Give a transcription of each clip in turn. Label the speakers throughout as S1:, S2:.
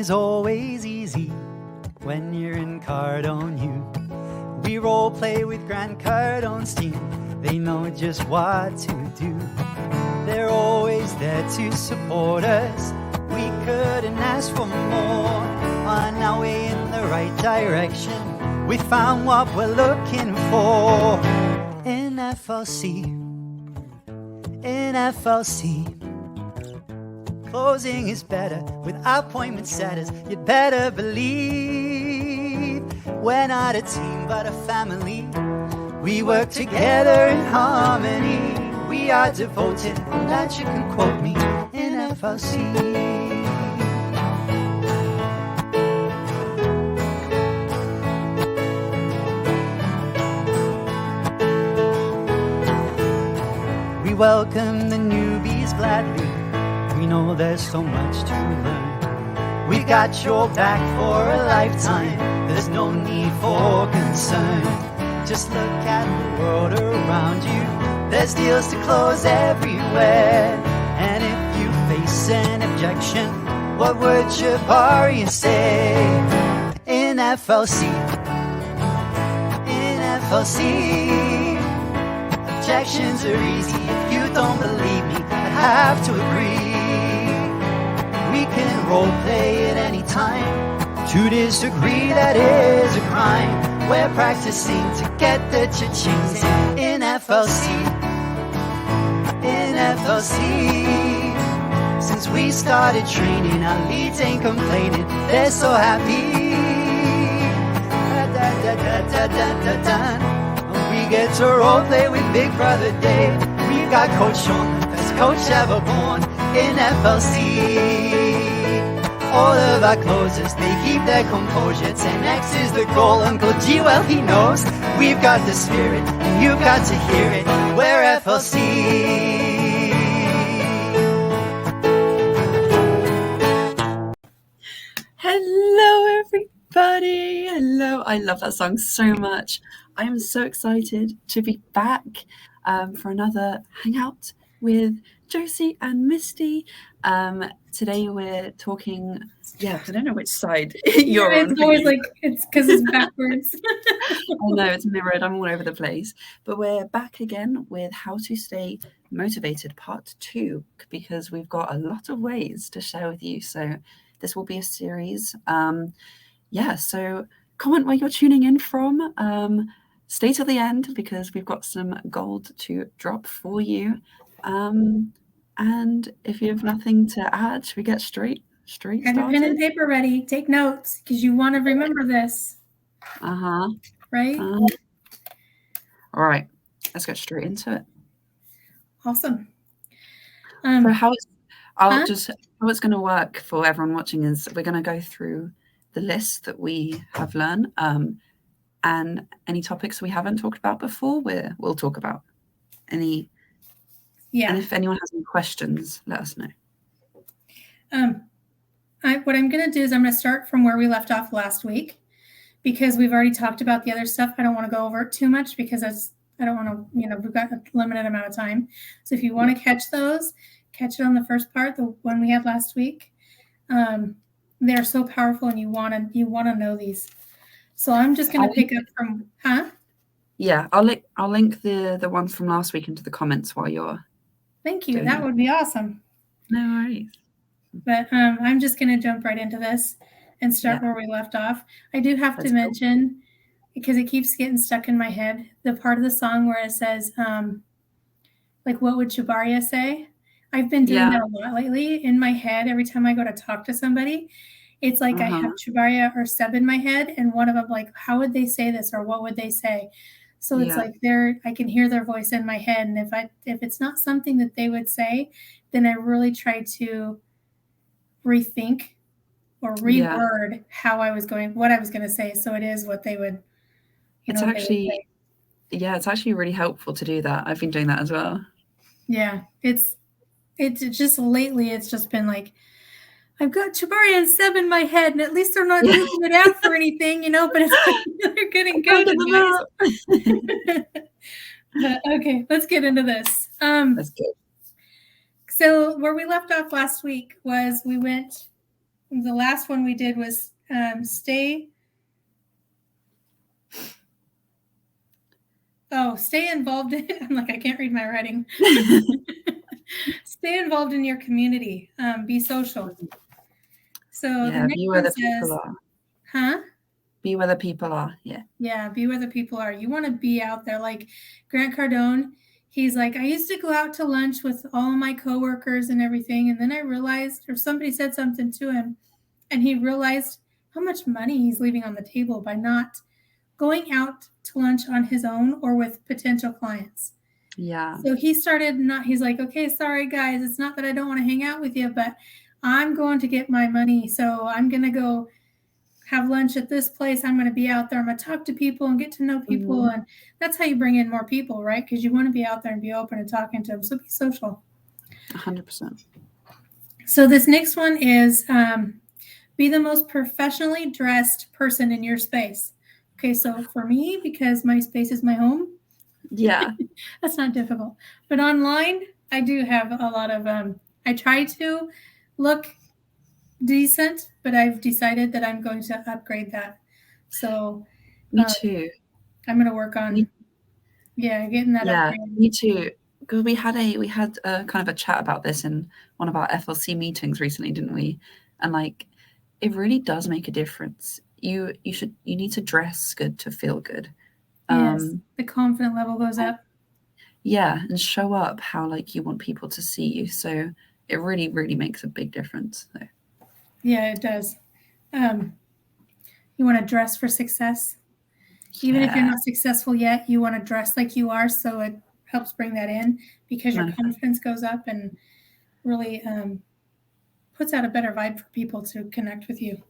S1: is always easy when you're in Cardone U. We role play with Grant Cardone's team. They know just what to do. They're always there to support us. We couldn't ask for more. On our way in the right direction, we found what we're looking for. In FLC, in FLC. Closing is better with appointment setters. You'd better believe we're not a team but a family. We work together in harmony. We are devoted, and that you can quote me in FLC. We welcome the newbies gladly. We know there's so much to learn. We got your back for a lifetime. There's no need for concern. Just look at the world around you. There's deals to close everywhere. And if you face an objection, what would Jabari say? In FLC, in FLC, objections are easy. If you don't believe me, I have to agree. We can role play at any time. To disagree, that is a crime. We're practicing to get the cha-chings in FLC. In FLC. Since we started training, our leads ain't complaining. They're so happy. We get to role play with Big Brother Dave. We've got Coach Sean, the best coach ever born in FLC. All of our closers, they keep their composure. 10X is the goal, Uncle G, well he knows. We've got the spirit, and you've got to hear it. We're FLC.
S2: Hello everybody. Hello. I love that song so much. I am so excited to be back for another Hangout with Josie and Misty. Today we're talking, I don't know which side you're on.
S3: It's always like, it's because it's backwards.
S2: I know, it's mirrored, I'm all over the place. But we're back again with How to Stay Motivated Part 2, because we've got a lot of ways to share with you. So this will be a series. So comment where you're tuning in from. Stay till the end because we've got some gold to drop for you. And if you have nothing to add, should we get straight started?
S3: Have your pen and paper ready. Take notes because you want to remember this.
S2: Right? All right. Let's get straight into it.
S3: Awesome.
S2: So how it's going to work for everyone watching is we're going to go through the list that we have learned, and any topics we haven't talked about before, we'll talk about. And if anyone has any questions, let us know.
S3: What I'm going to do is I'm going to start from where we left off last week because we've already talked about the other stuff. I don't want to go over it too much because I don't want to, we've got a limited amount of time. So if you want to catch those, catch it on the first part, the one we had last week. They're so powerful and you want to know these. So I'm just going to pick up from,
S2: Yeah, I'll link the ones from last week into the comments while you're.
S3: Thank you. That would be awesome.
S2: No worries.
S3: But I'm just going to jump right into this and start where we left off. I do have to mention, because it keeps getting stuck in my head, the part of the song where it says, what would Shabaria say? I've been doing that a lot lately in my head. Every time I go to talk to somebody, it's like I have Shabaria or Seb in my head, and one of them like, how would they say this or what would they say? So it's like I can hear their voice in my head, and if it's not something that they would say, then I really try to rethink or reword what I was going to say, so it is what they would.
S2: It's actually really helpful to do that. I've been doing that as well. Yeah,
S3: it's just lately. It's just been like I've got Shabaria and Seb in my head, and at least they're not losing it out for anything, but it's like they're getting good. But, okay, let's get into this.
S2: That's good.
S3: So where we left off last week was we went the last one we did was stay involved in, I'm like, I can't read my writing. Stay involved in your community. Be social. So the next
S2: be where
S3: one
S2: the people
S3: says,
S2: are.
S3: huh?
S2: Be where the people are. Yeah.
S3: Yeah, be where the people are. You want to be out there. Like Grant Cardone, he's like, I used to go out to lunch with all of my coworkers and everything. And then I realized, or somebody said something to him, and he realized how much money he's leaving on the table by not going out to lunch on his own or with potential clients.
S2: Yeah.
S3: So he's like, okay, sorry guys, it's not that I don't want to hang out with you, but I'm going to get my money. So I'm going to go have lunch at this place. I'm going to be out there. I'm going to talk to people and get to know people. And that's how you bring in more people, right? Because you want to be out there and be open and talking to them. So be social.
S2: 100%.
S3: So this next one is be the most professionally dressed person in your space. Okay, so for me, because my space is my home,
S2: yeah,
S3: that's not difficult. But online, I do have a lot of, I try to look decent, but I've decided that I'm going to upgrade that. So
S2: me too.
S3: I'm going to work on, getting that upgrade.
S2: Me too. Because we had a kind of a chat about this in one of our FLC meetings recently, didn't we? And like, it really does make a difference. You need to dress good to feel good.
S3: Yes, the confidence level goes up.
S2: Yeah, and show up how like you want people to see you. So it really, really makes a big difference. So.
S3: Yeah, it does. You want to dress for success. Even if you're not successful yet, you want to dress like you are, so it helps bring that in because your confidence goes up and really puts out a better vibe for people to connect with you.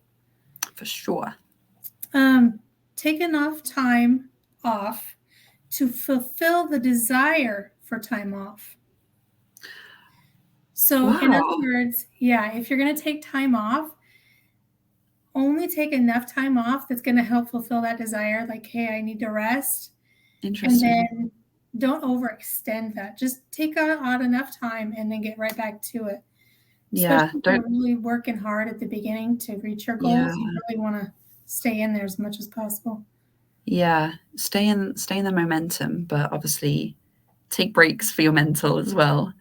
S2: For sure.
S3: Take enough time off to fulfill the desire for time off. So in other words, if you're going to take time off, only take enough time off that's going to help fulfill that desire. Like, hey, I need to rest.
S2: Interesting.
S3: And then don't overextend that. Just take out enough time and then get right back to it. Especially if you're really working hard at the beginning to reach your goals. You really want to stay in there as much as possible.
S2: Yeah, stay in the momentum, but obviously take breaks for your mental as well.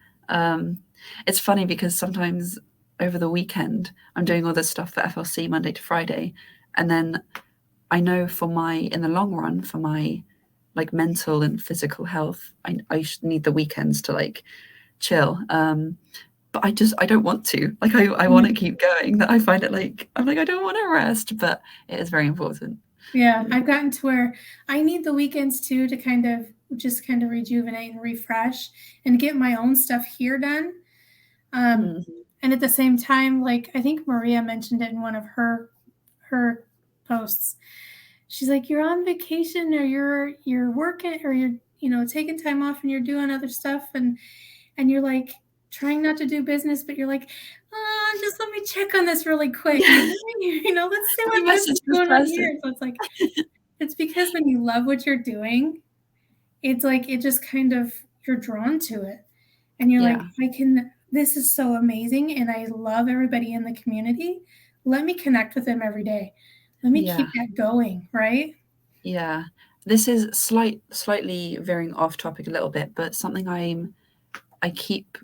S2: It's funny because sometimes over the weekend I'm doing all this stuff for FLC Monday to Friday, and then I know in the long run for my like mental and physical health, I should need the weekends to like chill. But I don't want to. Like I want to keep going. That I find it like I'm like I don't want to rest, but it is very important.
S3: Yeah, I've gotten to where I need the weekends too to kind of rejuvenate and refresh and get my own stuff here done. And at the same time, like I think Maria mentioned it in one of her posts. She's like, you're on vacation or you're working or you're taking time off and you're doing other stuff and you're like trying not to do business, but you're like, just let me check on this really quick. Let's see what this is going on here. So it's like, it's because when you love what you're doing, it's like, it just kind of, you're drawn to it. And you're like, this is so amazing. And I love everybody in the community. Let me connect with them every day. Let me keep that going. Right.
S2: Yeah. This is slightly veering off topic a little bit, but something I keep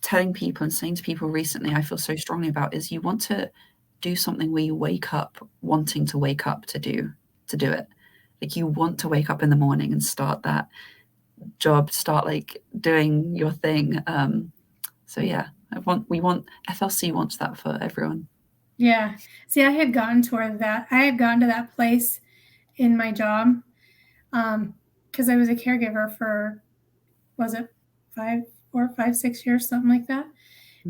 S2: telling people and saying to people recently, I feel so strongly about is you want to do something where you wake up wanting to wake up to do it. Like you want to wake up in the morning and start that job, start like doing your thing. So yeah, FLC wants that for everyone.
S3: Yeah. See, I had gotten to that place in my job because I was a caregiver for, was it 6 years, something like that.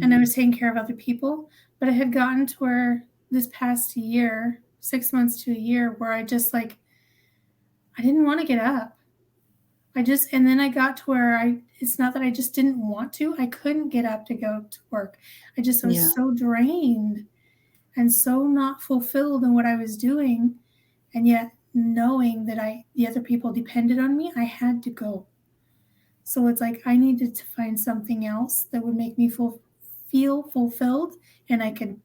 S3: And I was taking care of other people, but I had gotten to where this past year, 6 months to a year, where I just like, I didn't want to get up. And then I got to where it's not that I just didn't want to, I couldn't get up to go to work. I was so drained and so not fulfilled in what I was doing. And yet knowing that the other people depended on me, I had to go. So it's like, I needed to find something else that would make me feel fulfilled and I could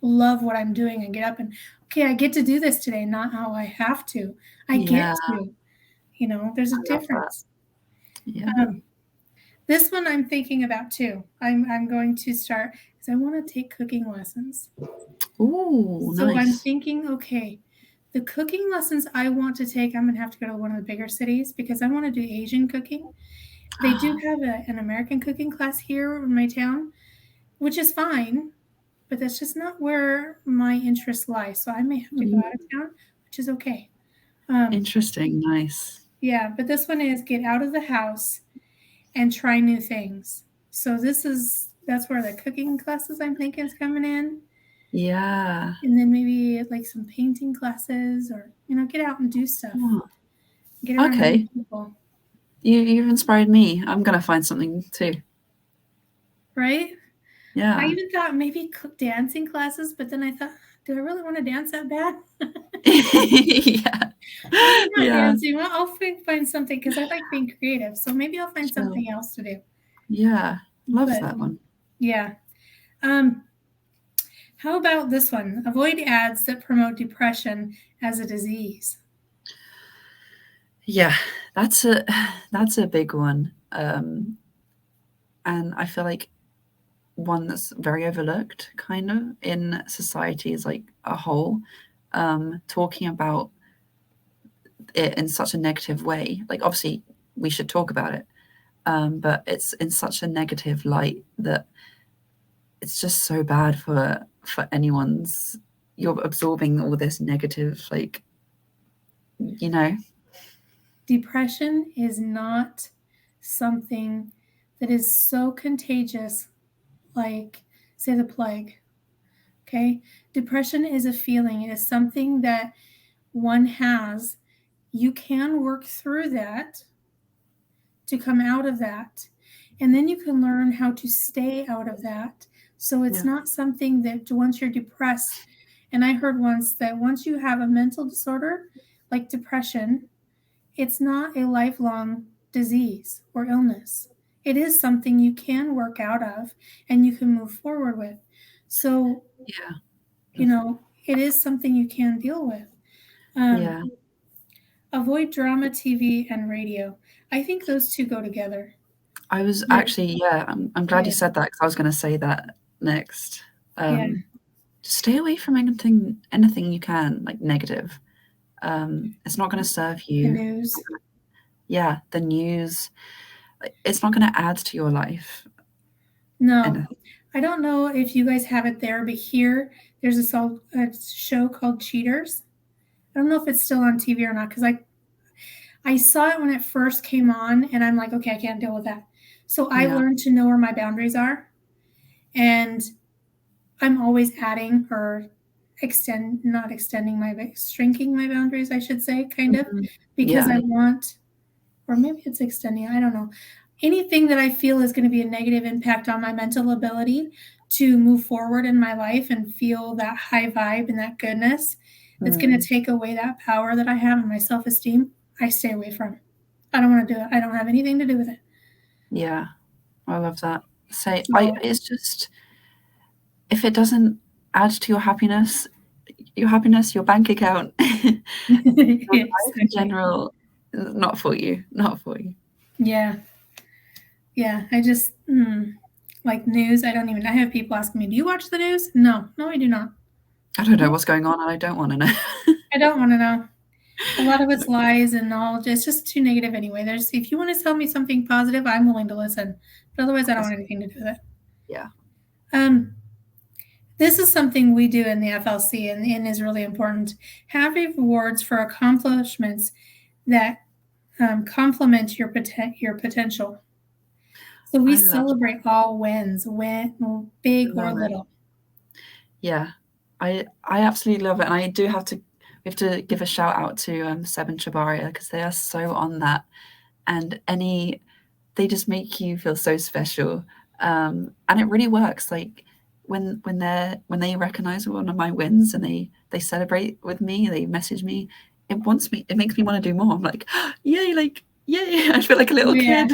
S3: love what I'm doing and get up and, okay, I get to do this today, not how I have to. I get to, there's a difference.
S2: Yeah.
S3: This one I'm thinking about too. I'm going to start because I want to take cooking lessons.
S2: Ooh,
S3: so
S2: nice.
S3: I'm thinking, okay, the cooking lessons I want to take, I'm going to have to go to one of the bigger cities because I want to do Asian cooking. They do have an American cooking class here in my town, which is fine, but that's just not where my interests lie. So I may have to go out of town, which is okay.
S2: Interesting. Nice.
S3: Yeah, but this one is get out of the house and try new things. So that's where the cooking classes I'm thinking is coming in.
S2: Yeah.
S3: And then maybe like some painting classes or, get out and do stuff. Get around new people.
S2: You've inspired me. I'm going to find something too.
S3: Right?
S2: Yeah.
S3: I even thought maybe dancing classes, but then I thought, do I really want to dance that bad?
S2: Yeah.
S3: I'm not dancing. Well, I'll find something because I like being creative. So maybe I'll find something else to do.
S2: Yeah. Love that one.
S3: Yeah. How about this one? Avoid ads that promote depression as a disease.
S2: Yeah, that's a big one. And I feel like one that's very overlooked kind of in society as like a whole, talking about it in such a negative way. Like obviously we should talk about it, but it's in such a negative light that it's just so bad for anyone's. You're absorbing all this negative, like,
S3: Depression is not something that is so contagious like, say, the plague. Okay? Depression is a feeling. It is something that one has. You can work through that to come out of that. And then you can learn how to stay out of that. So it's not something that once you're depressed, and I heard once that once you have a mental disorder like depression, it's not a lifelong disease or illness. It is something you can work out of and you can move forward with. So, it is something you can deal with. Avoid drama, TV, and radio. I think those two go together.
S2: I was actually, I'm glad you said that because I was going to say that next. Just stay away from anything you can, like negative. It's not going to serve you.
S3: The news.
S2: Yeah, the news. It's not going to add to your life.
S3: No. I don't know if you guys have it there, but here there's a show called Cheaters. I don't know if it's still on TV or not because I saw it when it first came on and I'm like, okay, I can't deal with that. So I learned to know where my boundaries are. And I'm always adding or shrinking my boundaries, I should say, kind of, because I want, or maybe it's extending, I don't know. Anything that I feel is going to be a negative impact on my mental ability to move forward in my life and feel that high vibe and that goodness, it's going to take away that power that I have and my self-esteem. I stay away from. I don't want to do it. I don't have anything to do with it.
S2: Yeah, I love that. It's just, if it doesn't add to your happiness, your bank account, your life in general, not for you.
S3: Yeah. I just like news. I have people asking me, do you watch the news? No, I do not.
S2: I don't know what's going on and I don't want to know.
S3: I don't want to know. A lot of it's lies and all. It's just too negative anyway. If you want to tell me something positive, I'm willing to listen. But otherwise, I don't want anything to do with it.
S2: Yeah.
S3: This is something we do in the FLC and is really important. Have rewards for accomplishments that complement your potential. So we celebrate all wins, big or little.
S2: Yeah, I absolutely love it. And we have to give a shout out to Seb and Chabaria because they are so on that. And they just make you feel so special. And it really works. Like when they recognize one of my wins and they celebrate with me, they message me, it makes me want to do more. I'm like, yay, I feel like a little kid.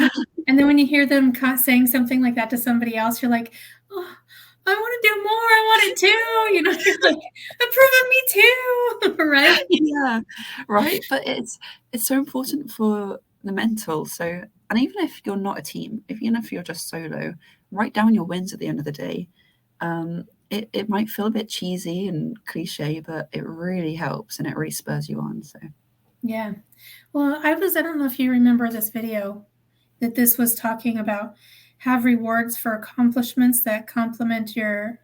S3: And then when you hear them saying something like that to somebody else, you're like, oh, I want to do more. I want it too. You know, you're like, approve of me too, right?
S2: Yeah, right. But it's so important for the mental. So, and even if you're not a team, even if you're just solo, write down your wins at the end of the day. It might feel a bit cheesy and cliche, but it really helps and it really spurs you on. So
S3: Yeah. Well, I don't know if you remember this video that this was talking about, have rewards for accomplishments that complement your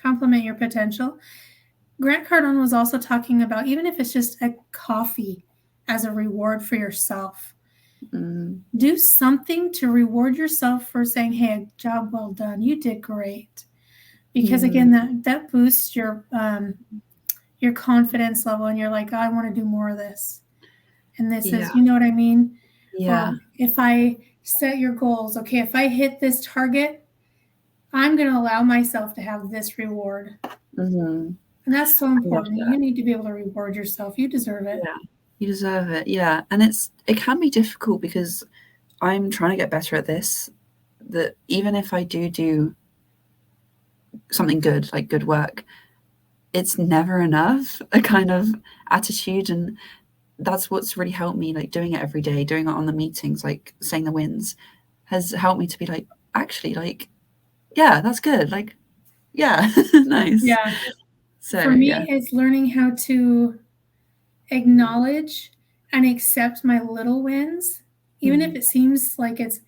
S3: potential. Grant Cardone was also talking about, even if it's just a coffee as a reward for yourself, do something to reward yourself for saying, hey, job well done, you did great. Because again, that boosts your confidence level, and you're like, oh, I want to do more of this. And this is, you know what I mean?
S2: Yeah.
S3: Or if I set your goals, okay, if I hit this target, I'm going to allow myself to have this reward. And that's so important. You need to be able to reward yourself. You deserve it.
S2: Yeah, you deserve it. Yeah. And it can be difficult because I'm trying to get better at this, that even if I do something good, like good work, it's never enough, a kind of attitude. And that's what's really helped me, like doing it every day, doing it on the meetings, like saying the wins, has helped me to be like, actually, like, yeah, that's good. Like, yeah, nice.
S3: Yeah.
S2: So
S3: for me, it's learning how to acknowledge and accept my little wins, even if it seems like it's,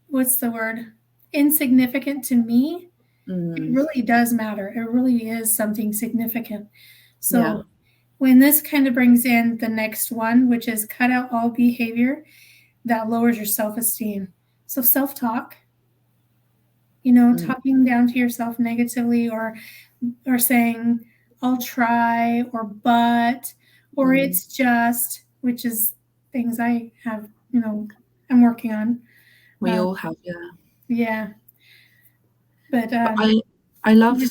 S3: what's the word? Insignificant to me. It really does matter. It really is something significant. So when this kind of brings in the next one, which is cut out all behavior that lowers your self-esteem. So self-talk, talking down to yourself negatively, or saying, I'll try, or but, or it's just, which is things I have, I'm working on.
S2: We all have,
S3: yeah. But
S2: I love,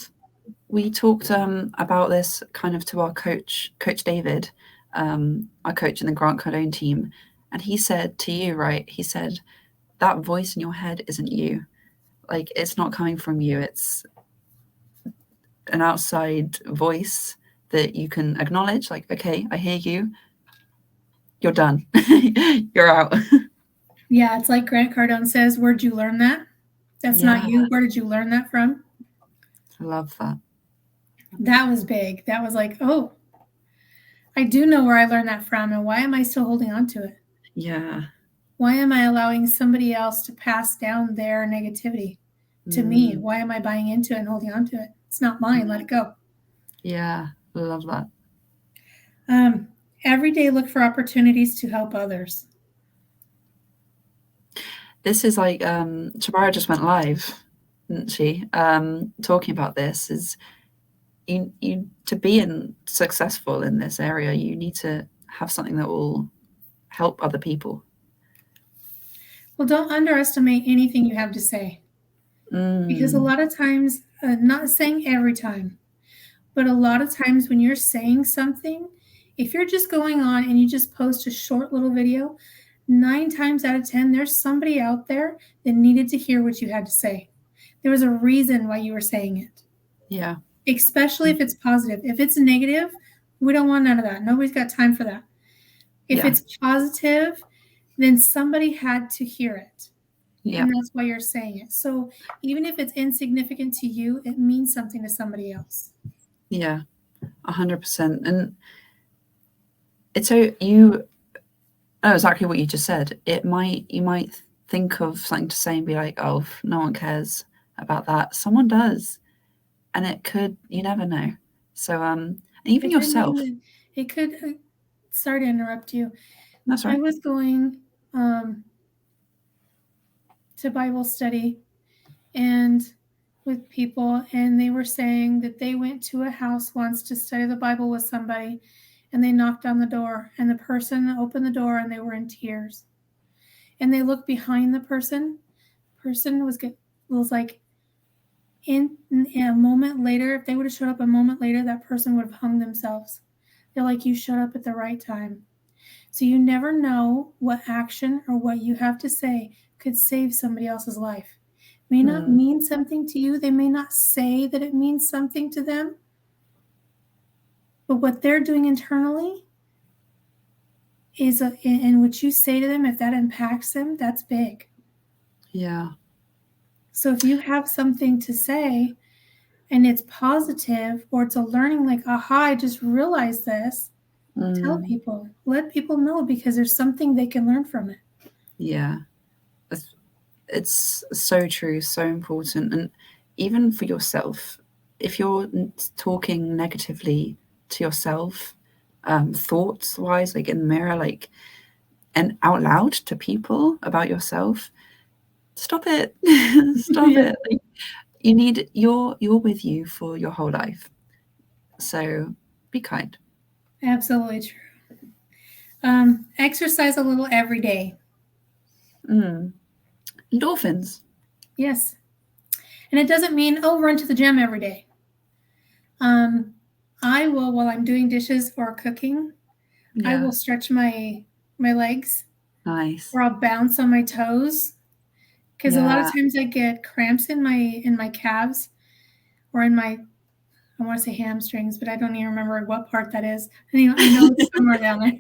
S2: we talked about this kind of to our coach David, our coach in the Grant Cardone team, and he said to you, right? He said, that voice in your head isn't you. Like, it's not coming from you. It's an outside voice that you can acknowledge. Like, okay, I hear you. You're done. You're out.
S3: Yeah, it's like Grant Cardone says, where'd you learn that? That's not you. Where did you learn that from?
S2: I love that.
S3: That was big. That was like, oh, I do know where I learned that from, and why am I still holding on to it?
S2: Yeah.
S3: Why am I allowing somebody else to pass down their negativity to me? Why am I buying into it and holding on to it? It's not mine. Let it go.
S2: Yeah, I love that.
S3: Every day, look for opportunities to help others.
S2: This is like, Shabara just went live, didn't she? Talking about this is, you to be successful in this area, you need to have something that will help other people.
S3: Well, don't underestimate anything you have to say. Because a lot of times, not saying every time, but a lot of times when you're saying something, if you're just going on and you just post a short little video, 9 times out of 10, there's somebody out there that needed to hear what you had to say. There was a reason why you were saying it.
S2: Yeah.
S3: Especially if it's positive. If it's negative, we don't want none of that. Nobody's got time for that. If it's positive, then somebody had to hear it. Yeah. And that's why you're saying it. So even if it's insignificant to you, it means something to somebody else.
S2: Yeah, 100%. And it's so you know exactly what you just said. You might think of something to say and be like, oh, no one cares about that. Someone does. And it could, you never know. So even yourself.
S3: It could, sorry to interrupt you.
S2: That's right.
S3: I was going to Bible study and with people, and they were saying that they went to a house once to study the Bible with somebody, and they knocked on the door, and the person opened the door, and they were in tears. And they looked behind the person. Person was like, in a moment later, if they would have showed up a moment later, that person would have hung themselves. They're like, you showed up at the right time. So you never know what action or what you have to say could save somebody else's life. may not mean something to you. They may not say that it means something to them. But what they're doing internally is, and what you say to them, if that impacts them, that's big.
S2: Yeah.
S3: So if you have something to say and it's positive, or it's a learning, like, aha, I just realized this, tell people, let people know, because there's something they can learn from it.
S2: Yeah. It's so true, so important. And even for yourself, if you're talking negatively to yourself, thoughts wise, like in the mirror, like, and out loud to people about yourself, stop it. Stop it. Like, you're with you for your whole life. So be kind.
S3: Absolutely true. Exercise a little every day.
S2: Endorphins.
S3: Yes. And it doesn't mean, run to the gym every day. I will, while I'm doing dishes or cooking, I will stretch my legs.
S2: Nice.
S3: Or I'll bounce on my toes. Because a lot of times I get cramps in my calves, or in my, I want to say hamstrings, but I don't even remember what part that is. I know it's somewhere down there.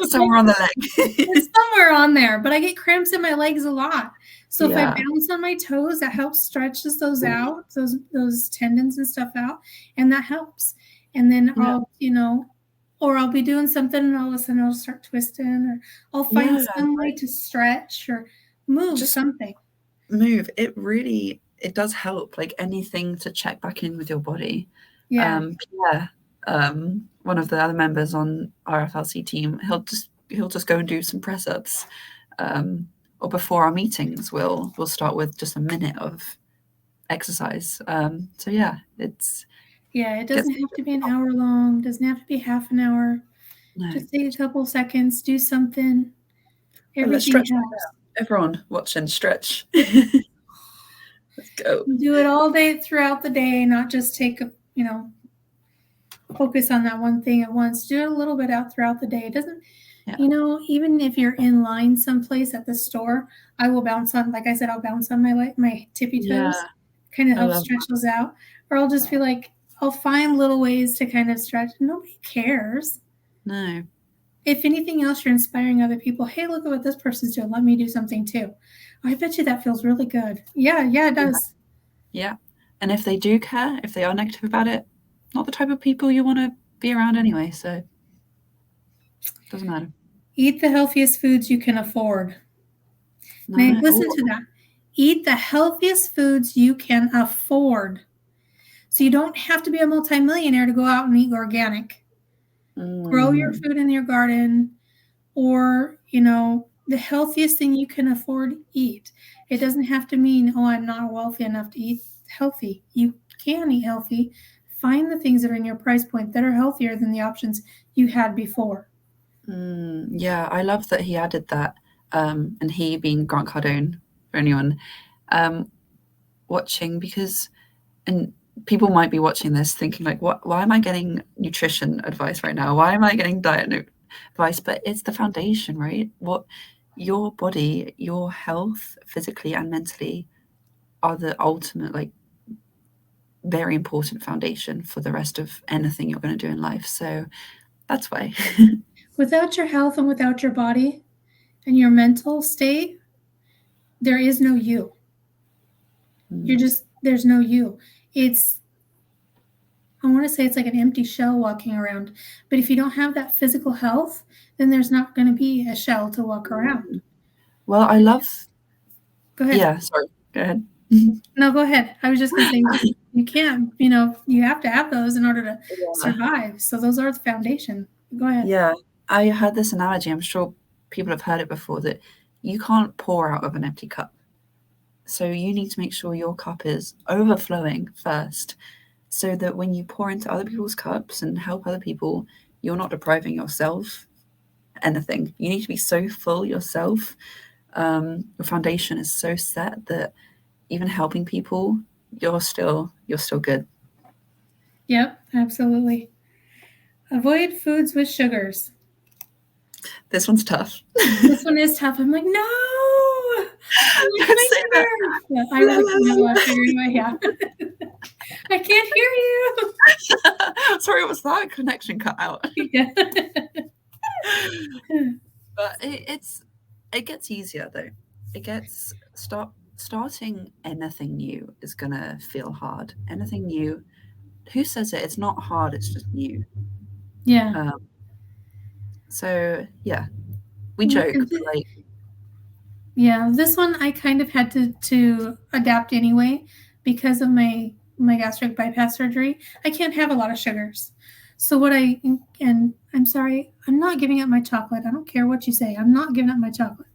S2: Somewhere on the leg.
S3: It's somewhere on there, but I get cramps in my legs a lot. So if I bounce on my toes, that helps stretches those out, those tendons and stuff out, and that helps. And then I'll, or I'll be doing something and all of a sudden I'll start twisting, or I'll find some way to stretch or move something.
S2: Move. It does help, like anything to check back in with your body.
S3: Yeah.
S2: Pierre, one of the other members on our FLC team, he'll just go and do some press ups. Or before our meetings, we'll start with just a minute of exercise. So yeah, it
S3: doesn't have to be an hour long. Doesn't have to be half an hour. No. Just take a couple seconds, do something. Everything helps.
S2: Everyone watching, stretch. Let's go.
S3: Do it all day throughout the day, not just take focus on that one thing at once. Do it a little bit out throughout the day. It doesn't, even if you're in line someplace at the store, I will bounce on, like I said, I'll bounce on my tippy toes, kind of help stretch those out. Or I'll just feel like I'll find little ways to kind of stretch. Nobody cares.
S2: No.
S3: If anything else, you're inspiring other people. Hey, look at what this person's doing. Let me do something too. I bet you that feels really good. Yeah, it does.
S2: Yeah. And if they do care, if they are negative about it, not the type of people you want to be around anyway. So it doesn't matter.
S3: Eat the healthiest foods you can afford. Now, listen to that. Eat the healthiest foods you can afford. So you don't have to be a multimillionaire to go out and eat organic. Grow your food in your garden, or, the healthiest thing you can afford, eat. It doesn't have to mean, I'm not wealthy enough to eat healthy. You can eat healthy. Find the things that are in your price point that are healthier than the options you had before.
S2: Yeah, I love that he added that. And he being Grant Cardone, for anyone watching, because, and people might be watching this thinking like, why am I getting nutrition advice right now? Why am I getting diet advice? But it's the foundation, right? What your body, your health, physically and mentally, are the ultimate, like, very important foundation for the rest of anything you're going to do in life. So that's why.
S3: Without your health and without your body and your mental state, there is no you. There's no you. I want to say it's like an empty shell walking around. But if you don't have that physical health, then there's not going to be a shell to walk around.
S2: Well, I love...
S3: Go ahead.
S2: Yeah, sorry. Go ahead.
S3: No, go ahead. I was just going to say, you can't, you have to have those in order to survive. So those are the foundation. Go ahead.
S2: Yeah, I heard this analogy. I'm sure people have heard it before, that you can't pour out of an empty cup. So you need to make sure your cup is overflowing first, so that when you pour into other people's cups and help other people, you're not depriving yourself anything. You need to be so full yourself. Your foundation is so set that even helping people, you're still good.
S3: Yep, absolutely. Avoid foods with sugars.
S2: This one's tough.
S3: This one is tough. I'm like, no.
S2: Don't say that.
S3: Yeah, I really couldn't have sugar anyway. Yeah. I can't hear you.
S2: Sorry, what's that? Connection cut out.
S3: Yeah.
S2: But it gets easier though. It gets starting anything new is gonna feel hard. Anything new. Who says it? It's not hard. It's just new.
S3: Yeah.
S2: So yeah, we joke. But like,
S3: yeah, this one I kind of had to adapt anyway because of my gastric bypass surgery. I can't have a lot of sugars. So and I'm sorry, I'm not giving up my chocolate. I don't care what you say. I'm not giving up my chocolate.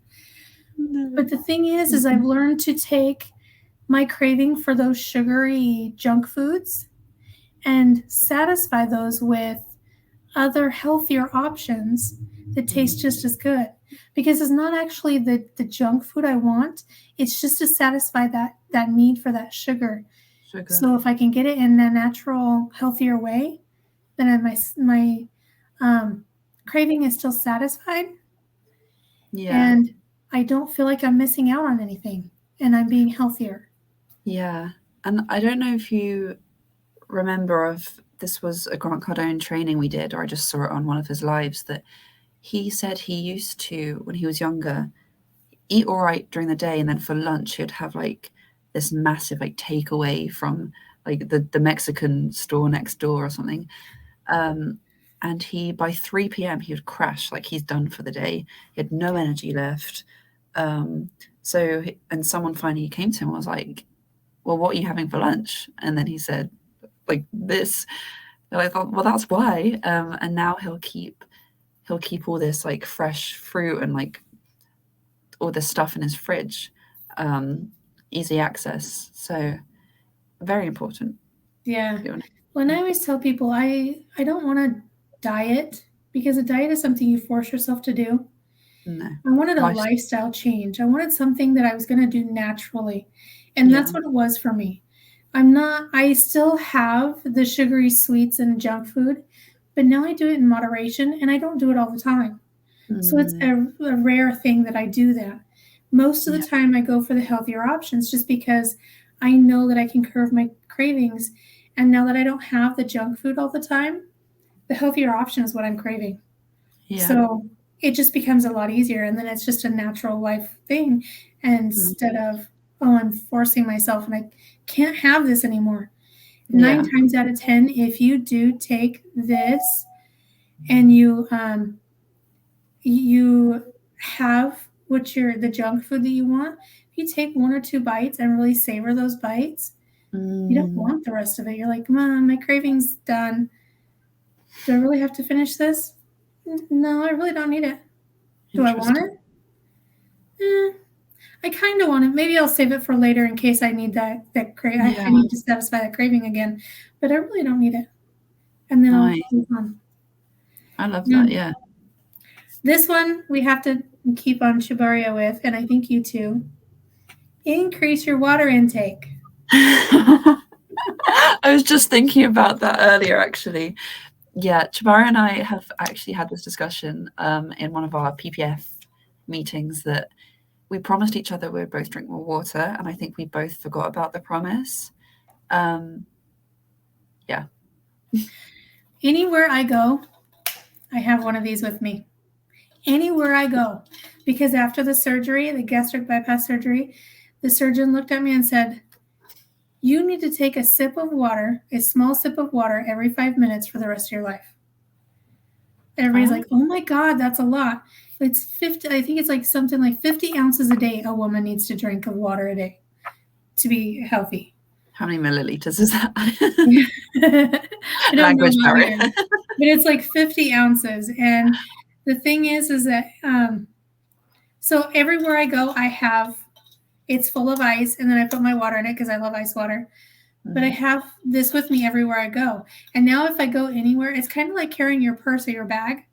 S2: no.
S3: But the thing is I've learned to take my craving for those sugary junk foods and satisfy those with other healthier options that taste just as good. Because it's not actually the junk food I want. It's just to satisfy that need for that sugar. So if I can get it in a natural, healthier way, then my craving is still satisfied.
S2: Yeah.
S3: And I don't feel like I'm missing out on anything and I'm being healthier.
S2: Yeah. And I don't know if you remember if this was a Grant Cardone training we did, or I just saw it on one of his lives, that he said he used to, when he was younger, eat all right during the day, and then for lunch he'd have like this massive like takeaway from like the Mexican store next door or something. And he, by 3 p.m. he would crash, like he's done for the day. He had no energy left. And someone finally came to him and was like, well, what are you having for lunch? And then he said, like this. And I thought, well, that's why. And now he'll keep all this like fresh fruit and like all this stuff in his fridge, easy access. So very important.
S3: Yeah. Well, and I always tell people I don't want to diet, because a diet is something you force yourself to do.
S2: No.
S3: I wanted a lifestyle change. I wanted something that I was going to do naturally. And that's what it was for me. I still have the sugary sweets and junk food, but now I do it in moderation, and I don't do it all the time. So it's a rare thing that I do that. Most of the time I go for the healthier options just because I know that I can curb my cravings. And now that I don't have the junk food all the time, the healthier option is what I'm craving. Yeah. So it just becomes a lot easier. And then it's just a natural life thing. And instead of, I'm forcing myself and I can't have this anymore. 9 times out of 10, if you do take this and you have the junk food that you want, if you take 1 or 2 bites and really savor those bites, you don't want the rest of it. You're like, Mom, my craving's done. Do I really have to finish this? No, I really don't need it. Do I want it? I kind of want it. Maybe I'll save it for later in case I need that craving. I need to satisfy that craving again, but I really don't need it. And then I'll move on.
S2: I love that. Yeah.
S3: This one we have to keep on Chibaria with, and I think you too. Increase your water intake.
S2: I was just thinking about that earlier, actually. Yeah, Chibaria and I have actually had this discussion in one of our PPF meetings, that we promised each other we'd both drink more water, and I think we both forgot about the promise. Yeah.
S3: Anywhere I go, I have one of these with me. Anywhere I go. Because after the surgery, the gastric bypass surgery, the surgeon looked at me and said, you need to take a sip of water, a small sip of water every 5 minutes for the rest of your life. Everybody's like, oh my God, that's a lot. It's 50, I think it's like something like 50 ounces a day a woman needs to drink of water a day to be healthy.
S2: How many milliliters is that?
S3: I don't know either, but it's like 50 ounces. And the thing is that, so everywhere I go, it's full of ice, and then I put my water in it because I love ice water. But I have this with me everywhere I go. And now if I go anywhere, it's kind of like carrying your purse or your bag.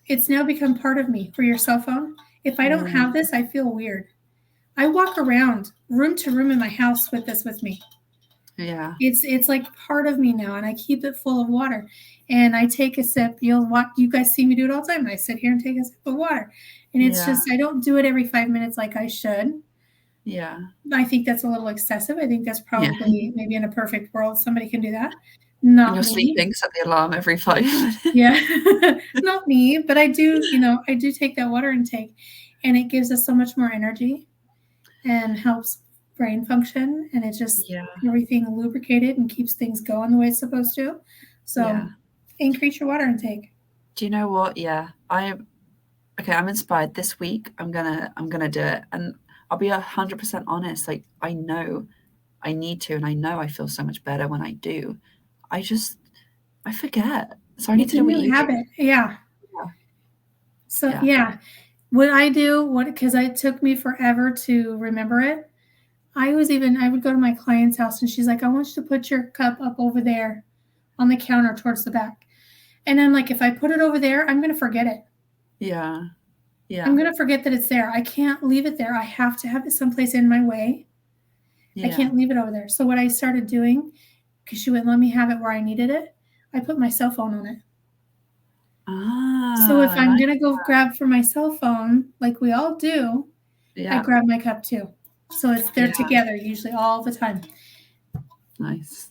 S3: It's now become part of me, for your cell phone. If I don't have this, I feel weird. I walk around room to room in my house with this with me.
S2: Yeah.
S3: It's like part of me now, and I keep it full of water. And I take a sip. You guys see me do it all the time. I sit here and take a sip of water, and it's
S2: Yeah.
S3: just I don't do it every 5 minutes like I should.
S2: Yeah.
S3: I think that's a little excessive. I think that's
S2: Yeah.
S3: probably maybe in a perfect world somebody can do that.
S2: When
S3: Not
S2: you're
S3: me.
S2: sleeping, set the alarm every 5 minutes.
S3: Yeah, not me, but I do. I do take that water intake, and it gives us so much more energy and helps brain function, and it just
S2: Yeah.
S3: everything lubricated and keeps things going the way it's supposed to. So
S2: Yeah.
S3: increase your water intake.
S2: Do you know what? Yeah, I'm inspired this week. I'm gonna do it, and I'll be 100% honest. Like, I know I need to, and I know I feel so much better when I do. I forget, so I need
S3: It's
S2: to
S3: a
S2: do what
S3: new
S2: you do.
S3: habit. Yeah.
S2: Yeah.
S3: So
S2: Yeah.
S3: what I do, because it took me forever to remember it. I would go to my client's house, and she's like, I want you to put your cup up over there on the counter towards the back. And I'm like, if I put it over there, I'm going to forget it.
S2: Yeah. Yeah.
S3: I'm going to forget that it's there. I can't leave it there. I have to have it someplace in my way. I can't leave it over there. So what I started doing, because she wouldn't let me have it where I needed it, I put my cell phone on it. So if I'm going to go grab for my cell phone, like we all do, I grab my cup too. So they're together usually all the time.
S2: Nice.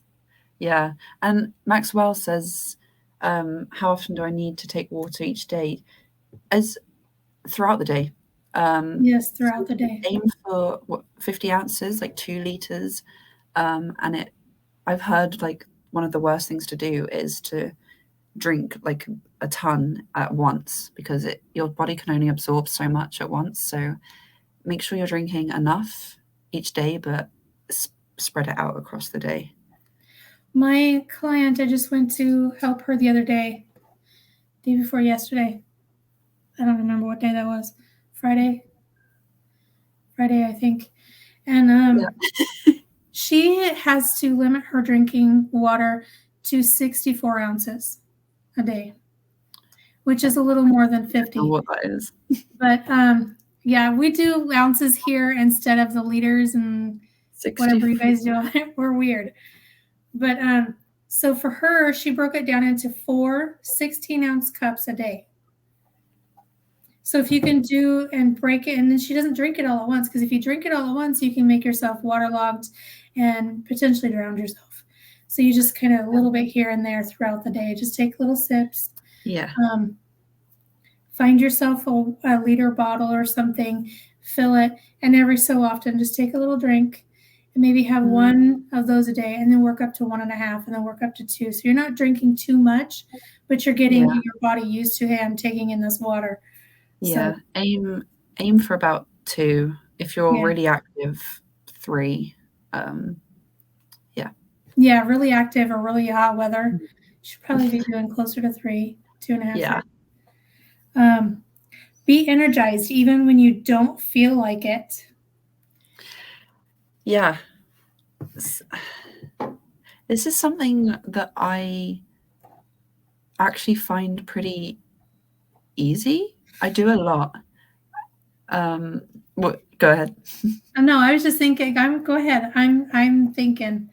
S2: Yeah. And Maxwell says, how often do I need to take water each day? As throughout the day.
S3: Yes, throughout the day.
S2: Aim for 50 ounces, like 2 liters. And I've heard like one of the worst things to do is to drink like a ton at once, because your body can only absorb so much at once. So make sure you're drinking enough each day, but spread it out across the day.
S3: My client, I just went to help her the other day before yesterday. I don't remember what day that was. Friday, I think. And she has to limit her drinking water to 64 ounces a day, which is a little more than 50.
S2: I don't know what that is.
S3: But yeah, we do ounces here instead of the liters and
S2: 64.
S3: whatever you guys do. We're weird. But so for her, she broke it down into 4 16-ounce cups a day. So if you can do and break it, and then she doesn't drink it all at once, because if you drink it all at once, you can make yourself waterlogged and potentially drown yourself. So you just kind of a little bit here and there throughout the day. Just take little sips.
S2: Yeah.
S3: Find yourself a liter bottle or something, fill it, and every so often just take a little drink. And maybe have one of those a day, and then work up to 1.5, and then work up to 2. So you're not drinking too much, but you're getting your body used to, hey, I'm taking in this water.
S2: Yeah. So, aim for about 2. If you're really active, 3.
S3: Yeah, really active or really hot weather, you should probably be doing closer to 3, 2.5.
S2: Yeah.
S3: Be energized even when you don't feel like it.
S2: Yeah. This is something that I actually find pretty easy. I do a lot. Go ahead.
S3: No, I was just thinking. Go ahead. I'm thinking.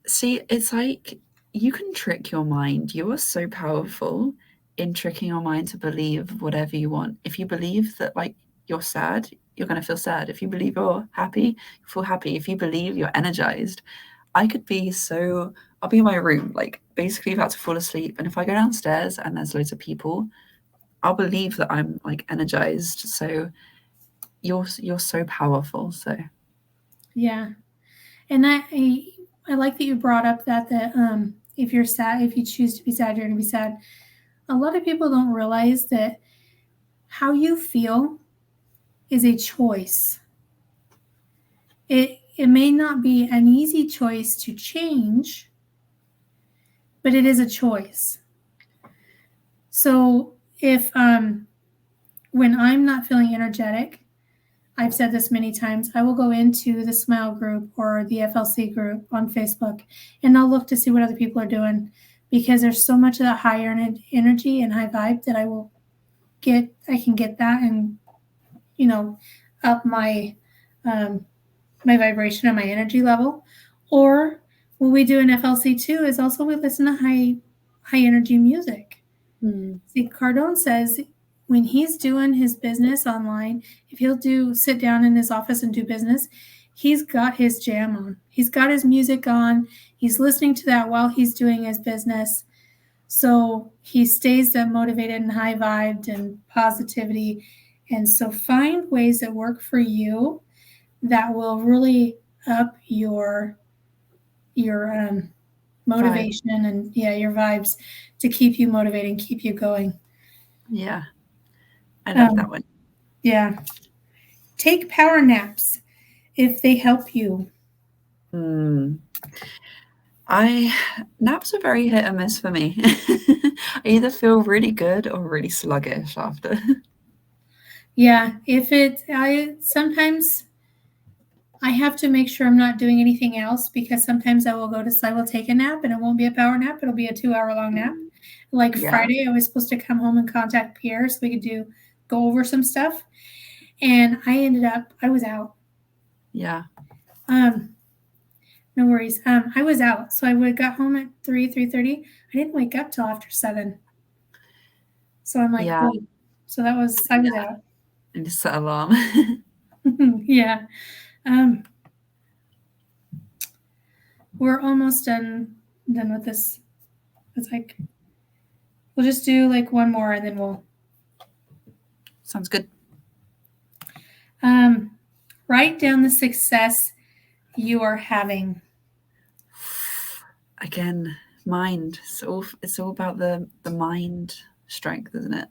S2: See, it's like you can trick your mind. You are so powerful in tricking your mind to believe whatever you want. If you believe that like you're sad, you're going to feel sad. If you believe you're happy, you feel happy. If you believe you're energized, I'll be in my room, like basically about to fall asleep. And if I go downstairs and there's loads of people, I'll believe that I'm like energized. So you're so powerful. So
S3: yeah. And I like that you brought up that if you're sad, if you choose to be sad, you're going to be sad. A lot of people don't realize that how you feel is a choice. It may not be an easy choice to change, but it is a choice. So if when I'm not feeling energetic, I've said this many times, I will go into the Smile group or the FLC group on Facebook, and I'll look to see what other people are doing, because there's so much of that high energy and high vibe that I can get that and, up my my vibration and my energy level. Or what we do in FLC too is also we listen to high energy music. See, Cardone says when he's doing his business online, if he'll sit down in his office and do business, he's got his jam on. He's got his music on. He's listening to that while he's doing his business. So he stays motivated and high vibed and positivity. And so find ways that work for you that will really up your motivation and your vibes to keep you motivated and keep you going.
S2: Yeah. I love that one.
S3: Yeah. Take power naps if they help you.
S2: Naps are very hit and miss for me. I either feel really good or really sluggish after.
S3: Yeah. Sometimes I have to make sure I'm not doing anything else because sometimes I will take a nap and it won't be a power nap. It'll be a 2-hour-long nap. Like Friday, I was supposed to come home and contact Pierre so we could go over some stuff. And I was out.
S2: Yeah.
S3: No worries. I was out. So I got home at 3:30. I didn't wake up till after 7. So I'm like, oh. So I was out.
S2: And just set alarm.
S3: Yeah. We're almost done with this. It's like, we'll just do like one more and then
S2: Sounds good.
S3: Write down the success you are having.
S2: Again, mind. It's all about the mind strength, isn't it?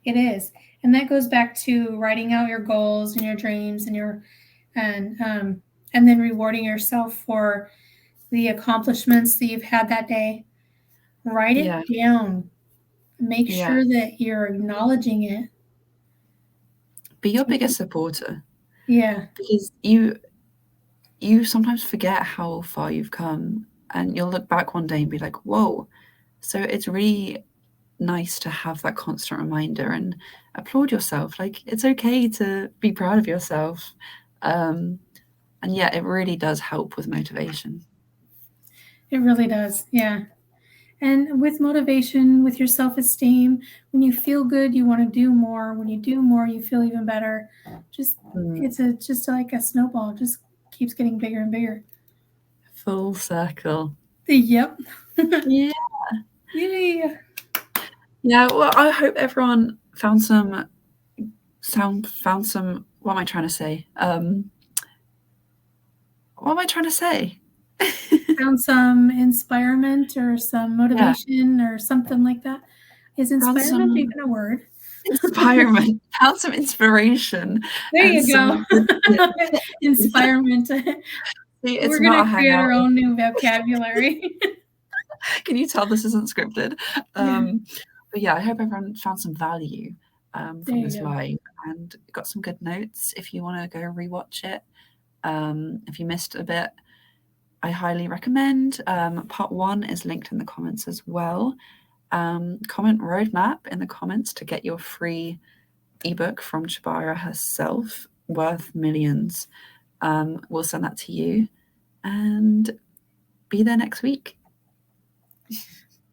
S3: It is. And that goes back to writing out your goals and your dreams and then rewarding yourself for the accomplishments that you've had that day. Write it down. Make sure that you're acknowledging it.
S2: Be your biggest supporter.
S3: Yeah.
S2: Because you sometimes forget how far you've come and you'll look back one day and be like, whoa. So it's really nice to have that constant reminder and applaud yourself. Like, it's okay to be proud of yourself. And yeah, it really does help with motivation.
S3: It really does. Yeah. And with motivation, with your self-esteem, when you feel good, you want to do more. When you do more, you feel even better. It's just like a snowball. It just keeps getting bigger and bigger.
S2: Full circle.
S3: Yep.
S2: Yeah.
S3: Yeah.
S2: Yeah. Well, I hope everyone found some. What am I trying to say?
S3: Found some inspirement or some motivation or something like that. Is inspirement even a word?
S2: Inspirement. Found some inspiration.
S3: There you go. Inspirement.
S2: See,
S3: we're going to create our own new vocabulary.
S2: Can you tell this isn't scripted? But yeah, I hope everyone found some value from this live and got some good notes. If you want to go rewatch it, if you missed a bit, I highly recommend. Part 1 is linked in the comments as well. Comment roadmap in the comments to get your free ebook from Chibara herself, worth millions. We'll send that to you and be there next week.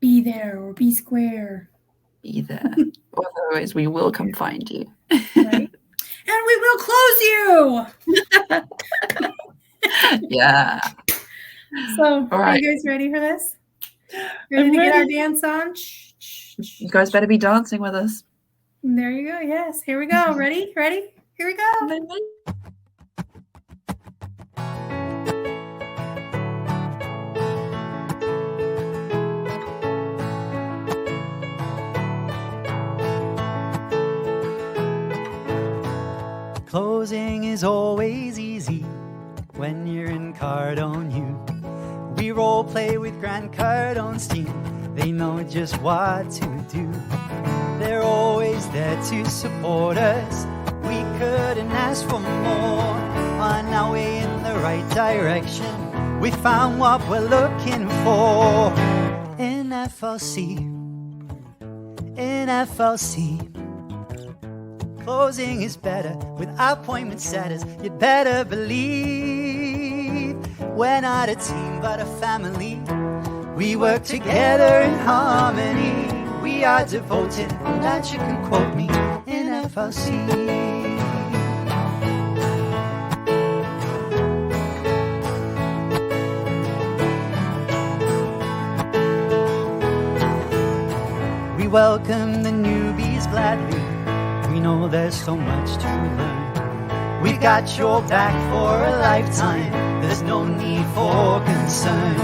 S3: Be there or be square.
S2: Be there. Otherwise, we will come find you.
S3: Right? And we will close you.
S2: Yeah.
S3: So, are you guys ready for this? Ready to get our dance on?
S2: You guys better be dancing with us.
S3: There you go. Yes. Here we go. Ready? Ready? Here we go.
S1: Closing is always easy when you're in Cardone U. We role play with Grand Cardone's team. They know just what to do. They're always there to support us. We couldn't ask for more. On our way in the right direction, we found what we're looking for. In FLC, in FLC. Closing is better with appointment setters. You'd better believe We're not a team but a family. We work together in harmony. We are devoted, and that you can quote me in FLC. We welcome the newbies gladly. We know there's so much to learn. We've got your back for a lifetime. There's no need for concern.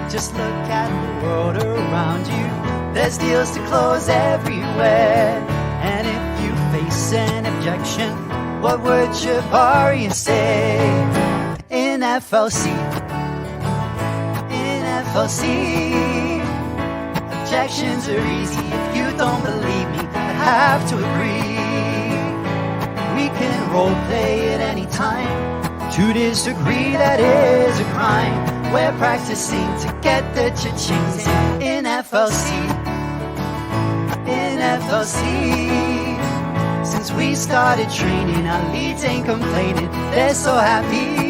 S1: Just look at the world around you. There's deals to close everywhere. And if you face an objection, what would Jabari say? In FLC, in FLC, objections are easy. If you don't believe me, I have to agree. We can role play at any time. To disagree, that is a crime. We're practicing to get the cha-chings in FLC, in FLC. Since we started training, our leads ain't complaining. They're so happy.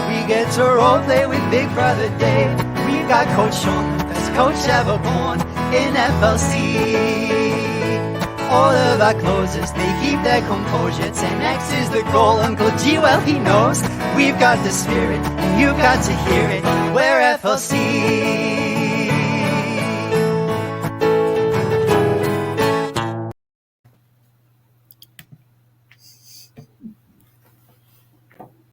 S1: We get to role play with Big Brother Dave. We've got Coach Sean, the best coach ever born in FLC. All of our closers, they keep their composure. 10X is the goal, Uncle G, well he knows. We've got the spirit, and you've got to hear it. We're FLC.